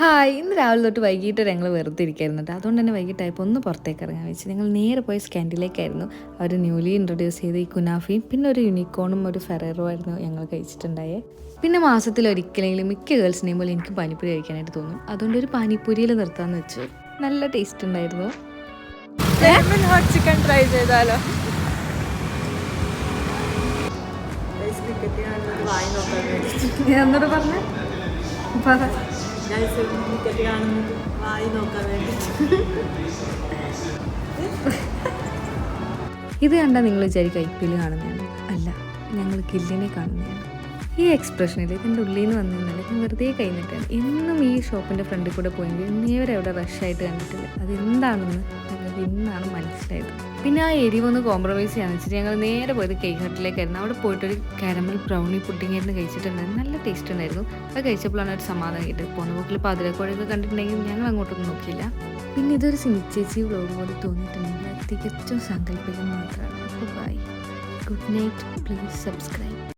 Hi, ഇന്ന് രാവിലെ തൊട്ട് വൈകിട്ട് ഞങ്ങൾ വെറുതെ ഇരിക്കായിരുന്നു കേട്ടോ. അതുകൊണ്ട് തന്നെ വൈകിട്ടായപ്പോൾ ഒന്ന് പുറത്തേക്ക് ഇറങ്ങാൻ വെച്ച് ഞങ്ങൾ നേരെ പോയ സ്കാൻഡിലേക്കായിരുന്നു. അവർ ന്യൂലി ഇൻട്രൊഡ്യൂസ് ചെയ്ത ഈ കുനാഫയും പിന്നെ ഒരു യൂണിക്കോണും ഒരു ഫെറേറോ ആയിരുന്നു ഞങ്ങൾ കഴിച്ചിട്ടുണ്ടായേ. പിന്നെ മാസത്തിൽ ഒരിക്കലെങ്കിലും മിക്ക ഗേൾസിനെയും പോലെ എനിക്ക് പാനിപ്പൂരി കഴിക്കാനായിട്ട് തോന്നും. അതുകൊണ്ട് ഒരു പാനിപ്പൂരിയിൽ നിർത്താമെന്ന് വെച്ചു. നല്ല ടേസ്റ്റ് ഉണ്ടായിരുന്നു. ഹോട്ട് ചിക്കൻ ട്രൈ ചെയ്താലോ? എന്നോട് പറഞ്ഞ വായി നോക്കാൻ വേണ്ടി ഇത് കണ്ടാൽ നിങ്ങൾ വിചാരിക്കും ഐ.പി.എൽ കാണുന്നതാണ്. അല്ല, ഞങ്ങൾ കില്ലിനെ കാണുന്നതാണ്. ഈ എക്സ്പ്രഷനിൽ എൻ്റെ ഉള്ളിൽ നിന്ന് വന്നിരുന്നില്ല. ഞാൻ വെറുതെ കഴിഞ്ഞിട്ടാണ്. എന്നും ഈ ഷോപ്പിൻ്റെ ഫ്രണ്ടിൽ കൂടെ പോയെങ്കിൽ ഇന്നേവരെ അവിടെ റഷായിട്ട് കണ്ടിട്ടില്ല. അതെന്താണെന്ന് ഞങ്ങൾക്ക് ഇന്നാണ് മനസ്സിലായത്. പിന്നെ ആ എരിവൊന്ന് കോംപ്രമൈസ് ചെയ്യാന്ന് വെച്ചിട്ട് ഞങ്ങൾ നേരെ പോയത് കേക്ക് ഹട്ടിലേക്കായിരുന്നു. അവിടെ പോയിട്ടൊരു കാരമൽ ബ്രൗണി പുഡിംഗ് ആയിരുന്നു കഴിച്ചിട്ടുണ്ടായിരുന്നു. നല്ല ടേസ്റ്റ് ഉണ്ടായിരുന്നു. അത് കഴിച്ചപ്പോഴാണ് ഒരു സമാധാനം കിട്ടിയത്. പോകുന്ന പോക്കിൽ പാതിരക്കോഴൊക്കെ കണ്ടിട്ടുണ്ടെങ്കിൽ ഞങ്ങൾ അങ്ങോട്ടൊന്നും നോക്കിയില്ല. പിന്നെ ഇതൊരു സിനിച്ചേച്ചി വ്ലോഗ് പോലെ തോന്നിയിട്ടുണ്ടെങ്കിൽ അത് തികച്ചും സാങ്കല്പികം മാത്രമാണ്. അപ്പോൾ bye, good night, please subscribe.